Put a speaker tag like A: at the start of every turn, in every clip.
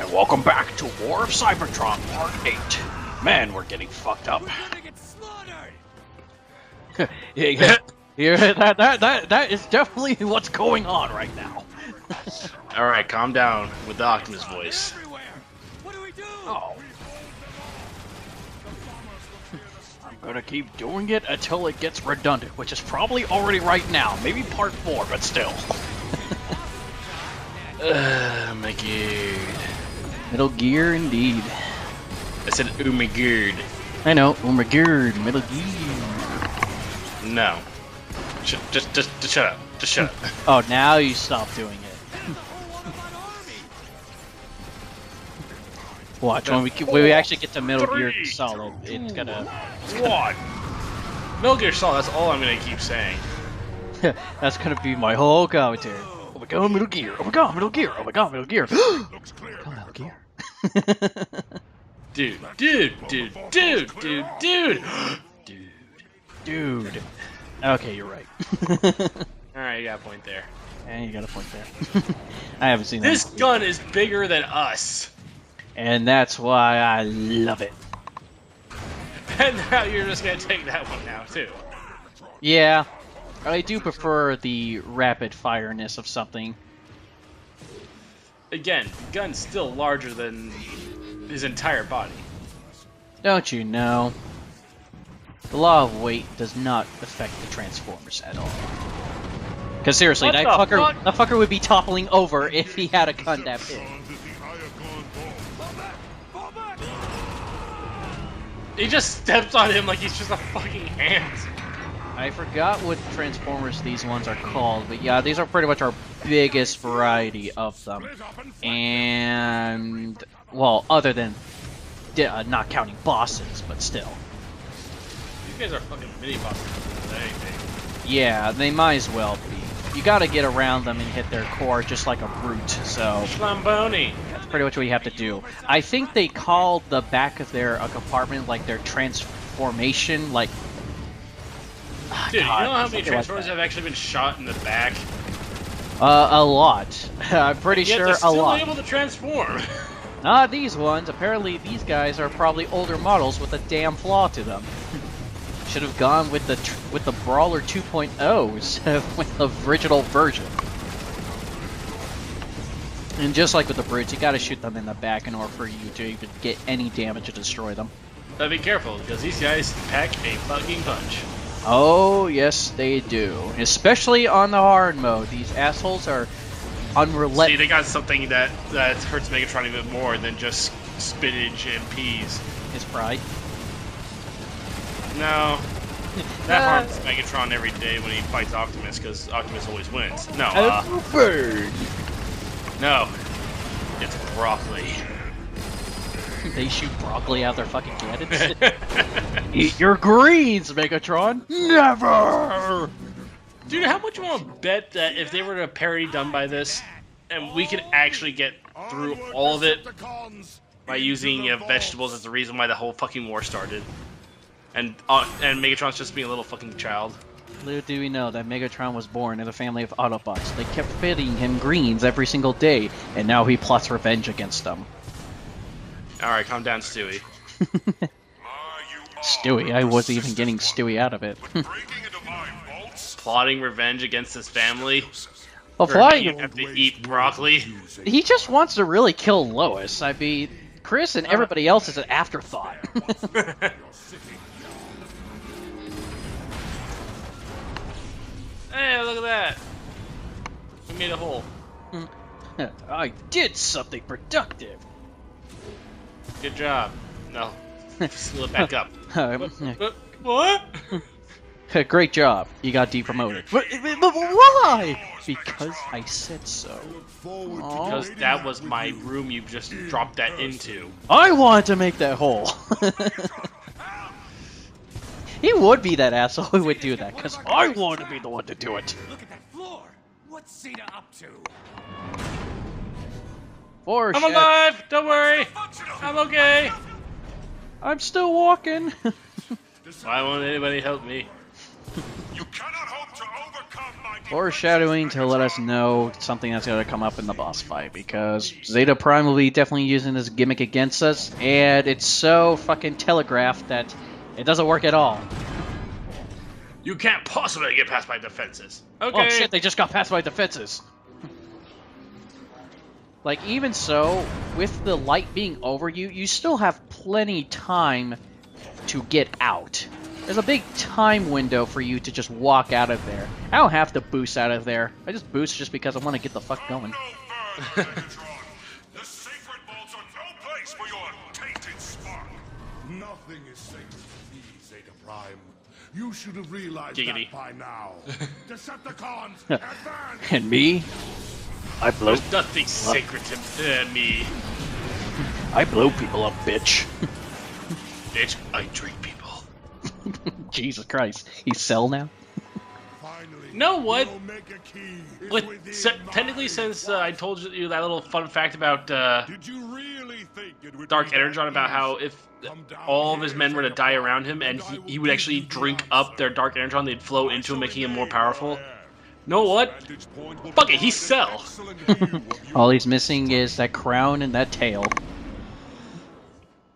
A: And welcome back to War of Cybertron Part 8. Man, we're getting fucked up. Yeah, that is definitely what's going on right now.
B: Alright, calm down with the Optimus voice.
A: Oh. I'm gonna keep doing it until it gets redundant, which is probably already right now. Maybe Part 4, but still.
B: My god.
A: Metal Gear, indeed.
B: I said, oh my god.
A: I know, oh my god, Metal Gear.
B: No. Just shut up. Just shut up.
A: Oh, now you stop doing it. Watch, when we actually get to Metal Gear Solid, it's gonna...
B: What? Metal Gear Solid, that's all I'm gonna keep saying.
A: That's gonna be my whole commentary. Oh my god, Metal Gear! Oh my god, Metal Gear! Oh my god, Metal Gear! Oh, Metal Gear!
B: Dude.
A: Dude. Okay, you're right.
B: Alright, you got a point there.
A: And you got a point there. I haven't seen
B: This
A: that.
B: gun is bigger than us.
A: And that's why I love it.
B: And now you're just gonna take that one now, too.
A: Yeah. I do prefer the rapid fireness of something.
B: Again, the gun's still larger than his entire body.
A: Don't you know? The law of weight does not affect the Transformers at all. Because seriously,
B: What
A: that
B: the
A: fucker would be toppling over if he had a gun that big.
B: He just steps on him like he's just a fucking ant.
A: I forgot what Transformers these ones are called, but yeah, these are pretty much our biggest variety of them. And, well, other than not counting bosses, but still.
B: These guys are fucking mini bosses.
A: Yeah, they might as well be. You gotta get around them and hit their core just like a brute, so...
B: Schlamboni.
A: That's pretty much what you have to do. I think they called the back of their compartment like their transformation, like...
B: Dude,
A: God,
B: you know how many Transformers
A: like
B: have actually been shot in the back?
A: a lot. I'm pretty
B: Yet
A: sure
B: they're
A: a
B: still
A: lot.
B: able to transform.
A: Not these ones. Apparently these guys are probably older models with a damn flaw to them. Should have gone with the Brawler 2.0s with the original version. And just like with the brutes, you gotta shoot them in the back in order for you to even get any damage to destroy them.
B: But be careful, because these guys pack a fucking punch.
A: Oh, yes, they do. Especially on the hard mode. These assholes are unrelenting.
B: See, they got something that hurts Megatron even more than just spinach and peas.
A: His pride.
B: No. That harms Megatron every day when he fights Optimus, because Optimus always wins. No,
A: bird.
B: no. It's broccoli.
A: They shoot broccoli out their fucking cannons. Eat your greens, Megatron. Never!
B: Dude, how much you want to bet that if they were a parody done by this, and we could actually get through all of it by using vegetables as the reason why the whole fucking war started, and Megatron's just being a little fucking child.
A: Little do we know that Megatron was born in a family of Autobots. They kept feeding him greens every single day, and now he plots revenge against them.
B: Alright, calm down, Stewie.
A: Stewie, I wasn't even getting Stewie out of it.
B: Plotting revenge against his family.
A: Well,
B: You have to eat broccoli.
A: he just wants to really kill Lois. I mean, Chris and everybody else is an afterthought.
B: Hey, look at that. We made a hole.
A: I did something productive.
B: Good job. No. Seal it back up. What?
A: Great job. You got depromoted. But why? Because I said so.
B: Because that was my room you just dropped that into.
A: I wanted to make that hole. He would be that asshole who would do that, because I want to be the one to do it.
C: Look at that floor. What's Zeta up to?
A: For
B: I'm
A: shit.
B: alive! Don't worry! I'm okay!
A: I'm still walking.
B: Why won't anybody help me?
D: You cannot hope to overcome my
A: Foreshadowing to let us know something that's going to come up in the boss fight, because Zeta Prime will be definitely using this gimmick against us, and it's so fucking telegraphed that it doesn't work at all.
B: You can't possibly get past my defenses. Okay.
A: Oh shit, they just got past my defenses. Like, even so, with the light being over you, you still have plenty time to get out. There's a big time window for you to just walk out of there. I don't have to boost out of there. I just boost just because I want to get the fuck going.
D: The sacred bolts are no place for your tainted spark.
E: Nothing is sacred to me, Zeta Prime. You should have realized
B: Giggity.
E: that by now. Decepticons, advance!
A: And me? I blow.
B: There's nothing sacred to me.
A: I blow people up, bitch.
B: Bitch, I drink people.
A: Jesus Christ. He's Cell now?
E: Finally,
B: Know what?
E: the Omega Key is
B: With,
E: within my
B: technically,
E: reach.
B: since I told you that little fun fact about
E: Did you really think it would
B: Dark
E: be that
B: Energon, about how
E: easy?
B: if
E: Come down
B: all of his
E: here,
B: men were to
E: Zeta
B: die
E: Prime,
B: around him and
E: I will
B: he would
E: give
B: actually
E: you the
B: drink
E: answer.
B: up their Dark Energon, they'd flow into and make him more powerful?
E: Yeah.
B: Know what?
E: Vantage point will
B: Fuck it, he's
E: provide an
B: Cell.
E: excellent view of you.
A: All he's missing is that crown and that tail.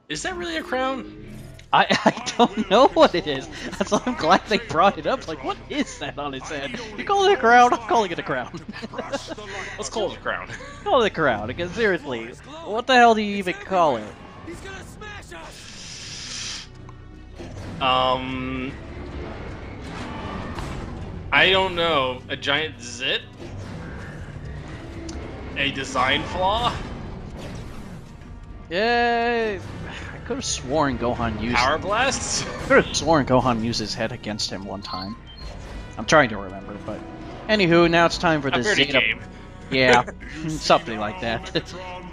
B: Is that really a crown?
A: I don't know what it is. That's why I'm glad they brought it up. Like, what is that on his head? You call it a crown? I'm calling it a crown.
B: Let's call it a crown.
A: Call it a crown, because seriously, what the hell do you even call it?
C: He's gonna smash us!
B: I don't know. A giant zit? A design flaw?
A: Yeah, I could have sworn Gohan used.
B: Power blasts?
A: Could have sworn Gohan used his head against him one time. I'm trying to remember, but anywho, now it's time for the
B: A birdie
A: Zeta.
B: game.
A: Yeah, something like that.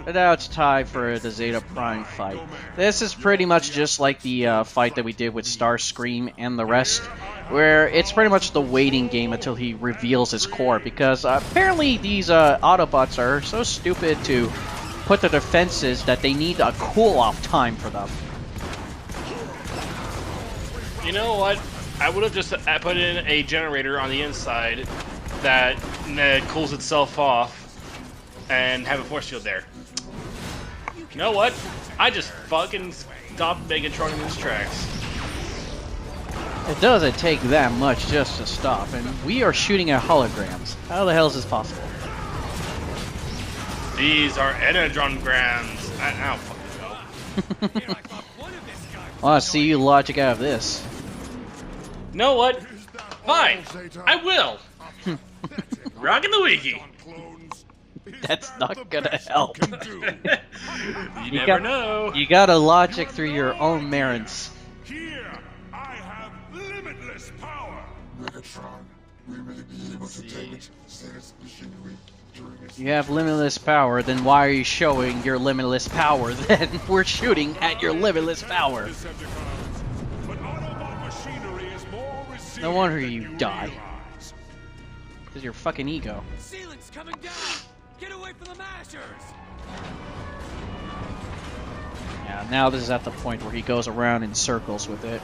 A: But now it's time for the Zeta Prime fight. This is pretty much just like the fight that we did with Starscream and the rest, where it's pretty much the waiting game until he reveals his core, because apparently these Autobots are so stupid to put the defenses that they need a cool-off time for them.
B: You know what? I would have just put in a generator on the inside that cools itself off and have a force field there. You know what? I just fucking stopped Megatron in his tracks.
A: It doesn't take that much just to stop, and we are shooting at holograms. How the hell is this possible?
B: These are energongrams. I don't fucking know.
A: I want to see you logic out of this.
B: You know what? Fine. I will. Rockin' the wiki.
A: That's not gonna help.
B: You never know.
A: You gotta logic through your own merits.
E: Here, I have limitless power.
D: Megatron, we may be able to damage Zeta's machinery during its
A: You have limitless power, then why are you showing your limitless power then? We're shooting at your limitless power.
E: Decepticons, but Autobot machinery is more resilient
A: No wonder
E: than
A: you die.
E: realize.
A: This is your fucking ego.
C: Ceiling's coming down! Get away from the mashers!
A: Yeah, now this is at the point where he goes around in circles with it.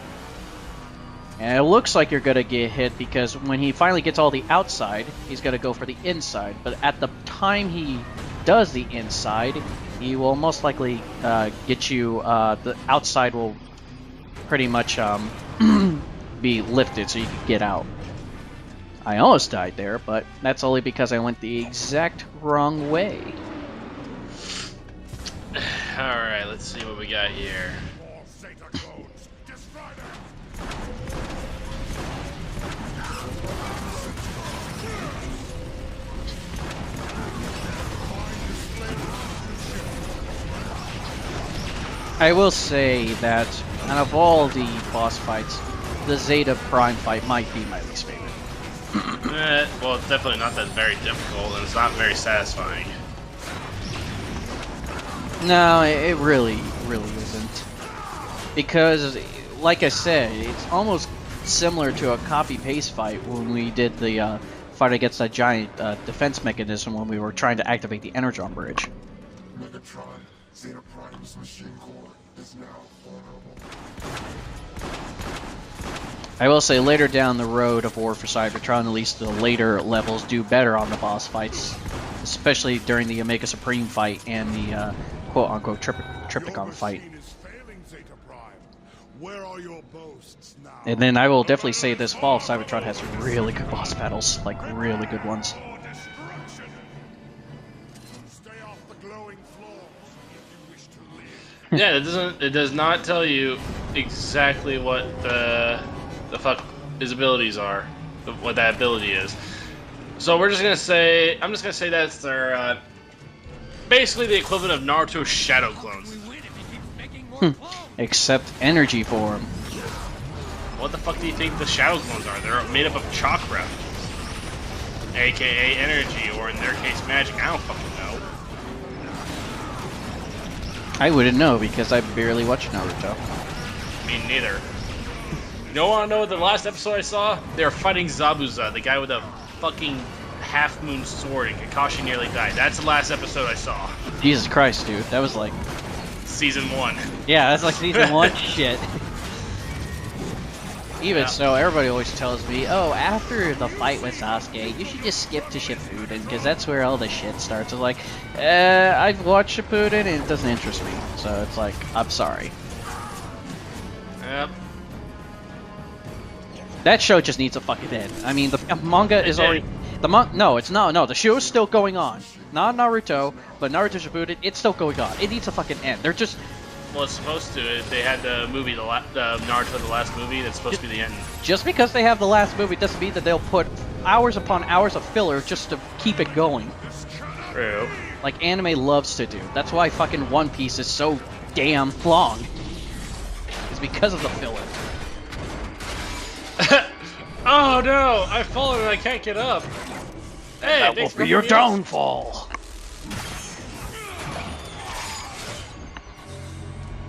A: And it looks like you're gonna get hit because when he finally gets all the outside, he's gonna go for the inside. But at the time he does the inside, he will most likely get you, the outside will pretty much be lifted so you can get out. I almost died there, but that's only because I went the exact wrong way.
B: Alright, let's see what we got here.
E: More Zeta clones. Destroy them.
A: I will say that out of all the boss fights, the Zeta Prime fight might be my least favorite.
B: Well, it's definitely not that very difficult, and it's not very satisfying.
A: No, it really isn't. Because, like I said, it's almost similar to a copy-paste fight when we did the fight against that giant defense mechanism when we were trying to activate the Energon bridge.
D: Megatron, Zeta Prime's machine core is now vulnerable.
A: I will say later down the road of War for Cybertron, at least the later levels do better on the boss fights, especially during the Omega Supreme fight and the quote-unquote Tripticon fight.
E: Where are your boasts now?
A: And then I will definitely say this fall, Cybertron has really good boss battles, like really good ones.
E: Stay off the glowing floors if you wish to live.
B: Yeah, it does not tell you exactly what the fuck his abilities are, what that ability is. So I'm just gonna say that's their basically the equivalent of Naruto's shadow clones.
A: Except energy form.
B: What the fuck do you think the shadow clones are? They're made up of chakra, aka energy, or in their case magic. I don't fucking know.
A: I wouldn't know because I barely watch Naruto.
B: Me neither. You don't want to know what the last episode I saw? They were fighting Zabuza, the guy with a fucking half-moon sword, and Kakashi nearly died. That's the last episode I saw.
A: Jesus Christ, dude. That was like...
B: Season 1.
A: Yeah, that's like season 1 shit. Even so, everybody always tells me, oh, after the fight with Sasuke, you should just skip to Shippuden, because that's where all the shit starts. It's like, I've watched Shippuden, and it doesn't interest me. So it's like, I'm sorry.
B: Yep.
A: That show just needs a fucking end. I mean, the manga is already... No, it's not. No, the show's still going on. Not Naruto, but Naruto Shippuden, it's still going on. It needs a fucking end. They're just...
B: Well, it's supposed to. They had the movie, Naruto, the last movie, that's supposed to be the end.
A: Just because they have the last movie doesn't mean that they'll put hours upon hours of filler just to keep it going.
B: True.
A: Like anime loves to do. That's why fucking One Piece is so damn long. It's because of the filler.
B: Oh no! I've fallen and I can't get up. Hey,
A: That will be your downfall.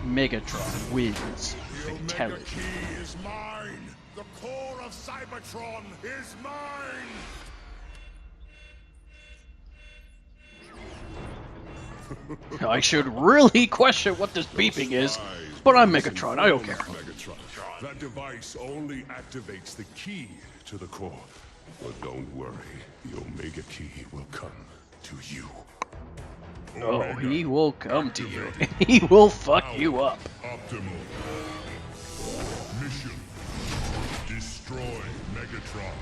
A: Megatron wins. Fatality.
E: Key is mine. The core of Cybertron is mine.
A: I should really question what this beeping is, but I'm Megatron. I don't care.
E: Megatron. That device only activates the key to the core. But don't worry, the Omega key will come to you.
A: Oh, he will come to you. He will fuck you up.
E: Optimal. Mission. Destroy Megatron.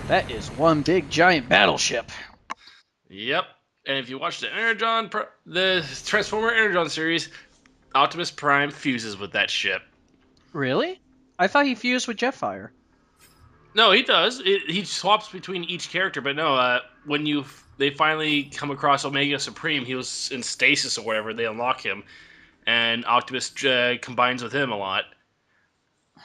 A: That is one big giant battleship.
B: Yep. And if you watch the Transformer Energon series, Optimus Prime fuses with that ship.
A: Really? I thought he fused with Jetfire.
B: No, he does. He swaps between each character, but no. When they finally come across Omega Supreme, he was in stasis or whatever. They unlock him, and Optimus combines with him a lot.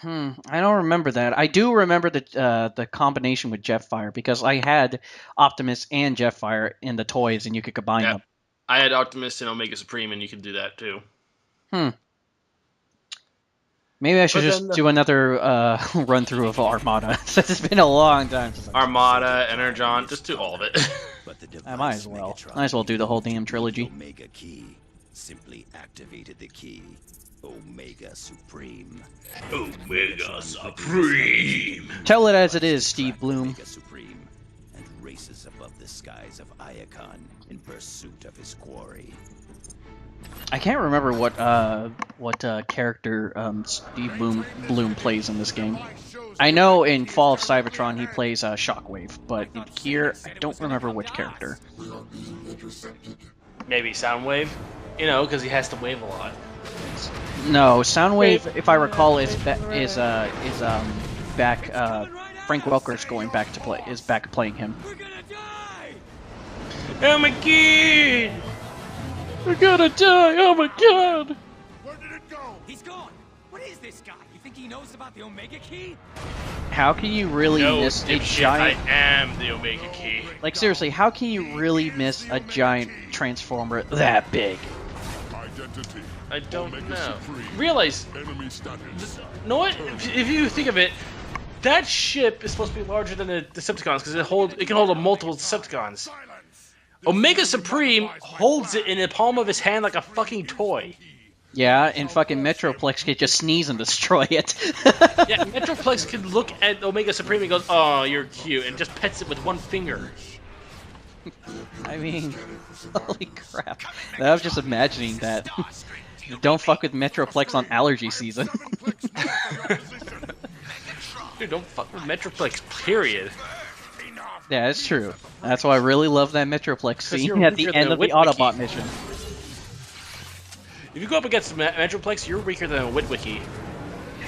A: I don't remember that. I do remember the combination with Jetfire because I had Optimus and Jetfire in the toys, and you could combine them.
B: I had Optimus and Omega Supreme, and you can do that too.
A: Maybe I should just do another run through of Armada since it's been a long time since
B: Armada, Energon, just do all of it.
A: I might as well. Might as well do the whole damn trilogy.
F: Omega key simply activated the key. Omega Supreme.
B: Omega Supreme.
A: Tell it as it is, Steve Bloom.
F: Omega Supreme and races above the skies of Iacon in pursuit of his quarry.
A: I can't remember what character Steve Bloom plays in this game. I know in Fall of Cybertron he plays Shockwave, but in here I don't remember which character.
B: Maybe Soundwave. You know, because he has to wave a lot.
A: No, Soundwave, if I recall, is back. Frank Welker's going back to play. Is back playing him.
C: We're gonna die!
B: Oh my god!
A: We're gonna die! Oh my god!
E: Where did it go?
C: He's gone! What is this guy? You think he knows about the Omega Key?
A: How can you really miss a giant...
B: I am the Omega Key.
A: Like, seriously, how can you really miss a giant Transformer that big?
E: Identity.
B: I don't
E: Omega
B: know.
E: Supreme.
B: Realize,
E: Enemy status.
B: you know what? If you think of it, that ship is supposed to be larger than the Decepticons because it can hold a multiple Decepticons.
E: Silence.
B: Omega Supreme holds it in the palm of his hand like a fucking toy.
A: Yeah, and fucking Metroplex could just sneeze and destroy it.
B: Yeah, Metroplex could look at Omega Supreme and goes, "Oh, you're cute," and just pets it with one finger.
A: I mean, holy crap. I was just imagining that. Don't fuck with Metroplex on allergy season.
B: Dude, don't fuck with Metroplex, period.
A: Yeah, it's true. That's why I really love that Metroplex scene
B: you're
A: at the
B: weaker
A: end
B: than
A: of the
B: Witwicky.
A: Autobot mission.
B: If you go up against Metroplex, you're weaker than a Witwicky.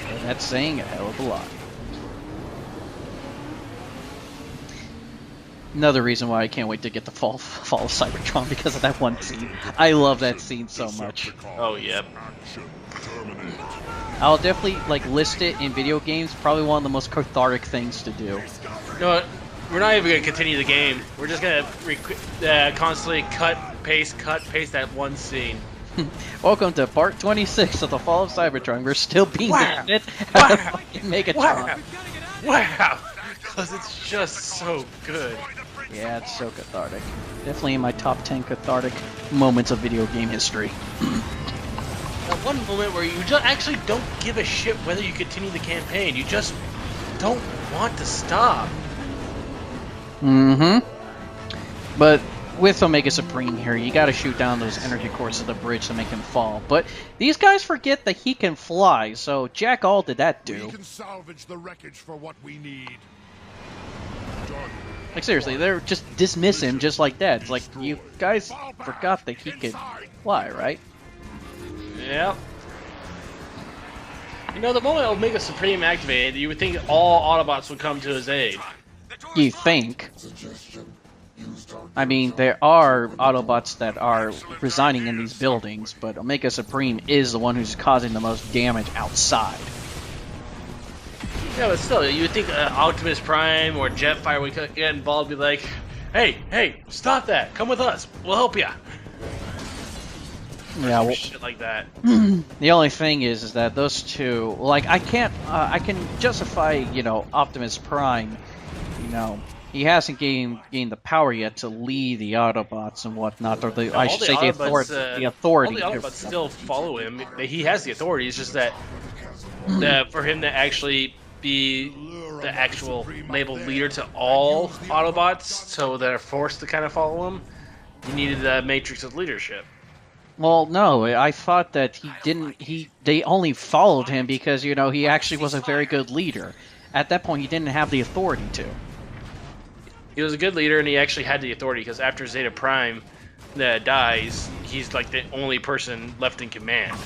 A: And that's saying a hell of a lot. Another reason why I can't wait to get the fall of Cybertron because of that one scene. I love that scene so much.
B: Oh, yep.
A: I'll definitely list it in video games. Probably one of the most cathartic things to do.
B: You know what? We're not even going to continue the game. We're just going to constantly cut, paste that one scene.
A: Welcome to part 26 of the Fall of Cybertron. We're still being
B: Wow.
A: the shit
B: Wow.
A: out of fucking Megatron.
B: Wow! Because it's just so good.
A: Yeah, it's so cathartic. Definitely in my top 10 cathartic moments of video game history.
B: That one moment where you just actually don't give a shit whether you continue the campaign. You just don't want to stop.
A: Mm-hmm. But with Omega Supreme here, you gotta shoot down those energy cores of the bridge to make him fall. But these guys forget that he can fly, so Jack all did that do.
E: We can salvage the wreckage for what we need.
A: Like seriously, they're just dismiss him just like that. It's like, you guys forgot that he could fly, right?
B: Yep. You know, the moment Omega Supreme activated, you would think all Autobots would come to his aid.
A: You think. I mean, there are Autobots that are residing in these buildings, but Omega Supreme is the one who's causing the most damage outside.
B: Yeah, but still, you would think Optimus Prime or Jetfire would get involved and be like, hey, stop that. Come with us. We'll help you.
A: Yeah, well,
B: Shit like that.
A: the only thing is that those two, I can justify, Optimus Prime, he hasn't gained the power yet to lead the Autobots and whatnot, or I should say the authority.
B: All the Autobots still follow him. He has the authority. It's just that for him to actually be the actual labeled leader to all Autobots, so they're forced to kind of follow him, he needed the matrix of leadership.
A: Well, no, I thought that he didn't. They only followed him because he actually was a very good leader. At that point, he didn't have the authority to.
B: He was a good leader, and he actually had the authority because after Zeta Prime dies, he's like the only person left in command.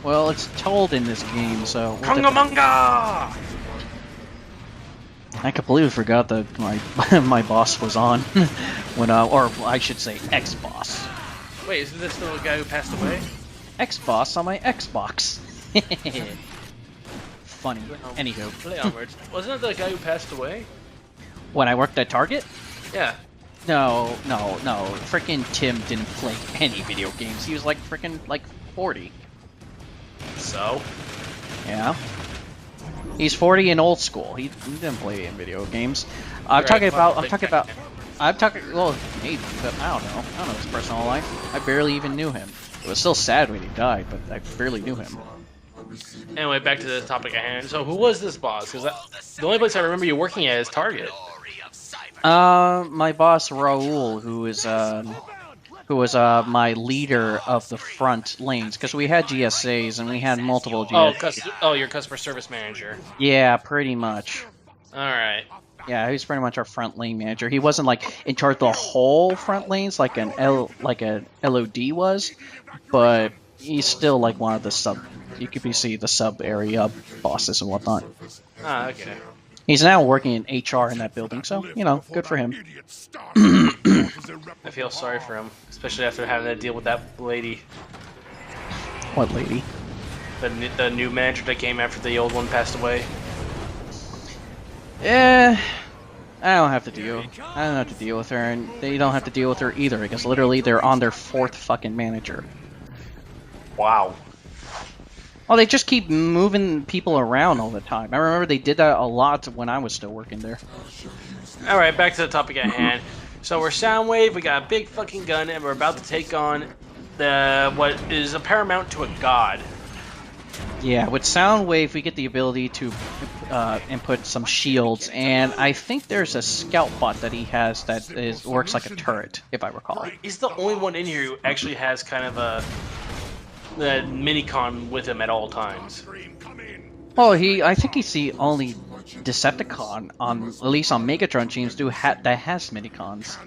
A: Well, it's told in this game, so.
B: Kongamanga!
A: I completely forgot that my boss was on when or I should say ex-boss.
B: Wait, isn't this the guy who passed away?
A: Ex-boss on my Xbox. Funny. Anywho,
B: Play onwards. Wasn't it the guy who passed away?
A: when I worked at Target.
B: Yeah.
A: No. Frickin' Tim didn't play any video games. He was frickin' 40.
B: So?
A: Yeah. He's 40 and old school. He didn't play in video games. I'm talking about, well, maybe, but I don't know. I don't know his personal life. I barely even knew him. It was still sad when he died, but I barely knew him.
B: Anyway, back to the topic at hand. So who was this boss? Because the only place I remember you working at is Target.
A: My boss Raul, who was my leader of the front lanes, because we had GSAs and we had multiple GSAs.
B: Your customer service manager.
A: Yeah, pretty much.
B: All right.
A: Yeah, he was pretty much our front lane manager. He wasn't in charge of the whole front lanes like a LOD was, but he's still one of the sub. You could see the sub area bosses and whatnot.
B: Ah, okay.
A: He's now working in HR in that building, so good for him.
B: I feel sorry for him, especially after having to deal with that lady.
A: What lady?
B: The new manager that came after the old one passed away.
A: Yeah, I don't have to deal with her, and they don't have to deal with her either, because literally they're on their 4th fucking manager.
B: Wow.
A: Oh, they just keep moving people around all the time. I remember they did that a lot when I was still working there.
B: Alright, back to the topic at hand. So we're Soundwave, we got a big fucking gun, and we're about to take on what is a paramount to a god.
A: Yeah, with Soundwave, we get the ability to input some shields, and I think there's a scout bot that he has that works like a turret, if I recall.
B: He's the only one in here who actually has kind of a minicon with him at all times.
A: Oh, I think he's the only Decepticon at least on Megatron teams, that has minicons.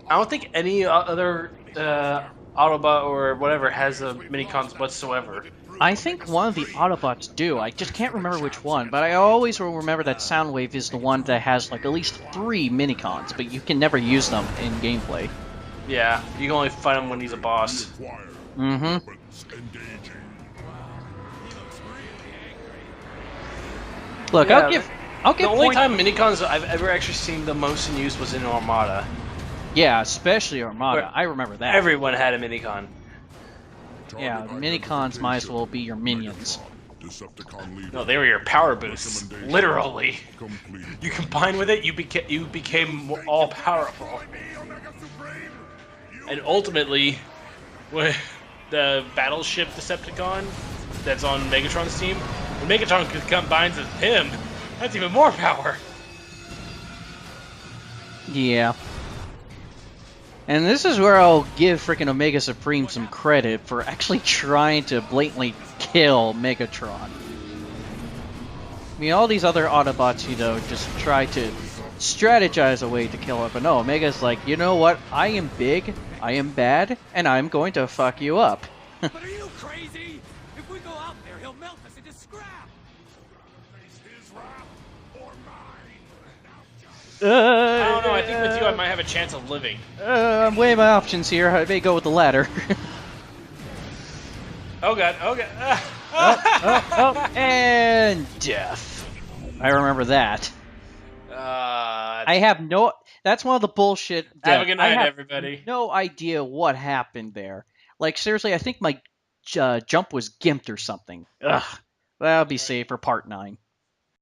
B: I don't think any other Autobot or whatever has a minicons whatsoever.
A: I think one of the Autobots do. I just can't remember which one, but I always will remember that Soundwave is the one that has like at least 3 minicons, but you can never use them in gameplay.
B: Yeah, you can only fight him when he's a boss.
A: Mm-hmm. Look,
B: Yeah,
A: I'll give
B: the only
A: point.
B: time minicons I've ever actually seen the most in use was in Armada.
A: Yeah, especially Armada.
B: Where
A: I remember that.
B: Everyone had a minicon.
A: Yeah, minicons might as well be your minions.
B: No, they were your power boosts, literally. You combine with it, you became all powerful. And ultimately, with the battleship Decepticon that's on Megatron's team, when Megatron combines with him, that's even more power.
A: Yeah. And this is where I'll give freaking Omega Supreme some credit for actually trying to blatantly kill Megatron. I mean, all these other Autobots, just try to strategize a way to kill him, but no, Omega's like, you know what? I am big, I am bad, and I'm going to fuck you up.
C: But are you crazy? If we go out there, he'll melt us into scrap.
B: I don't know, I think with you I might have a chance of living.
A: I'm weighing my options here. I may go with the latter.
B: Oh god, oh god.
A: And death. I remember that. I have no... That's one of the bullshit...
B: Have a good night,
A: I have
B: everybody.
A: no idea what happened there. Like, seriously, I think my jump was gimped or something. Ugh. That'll be saved for part 9.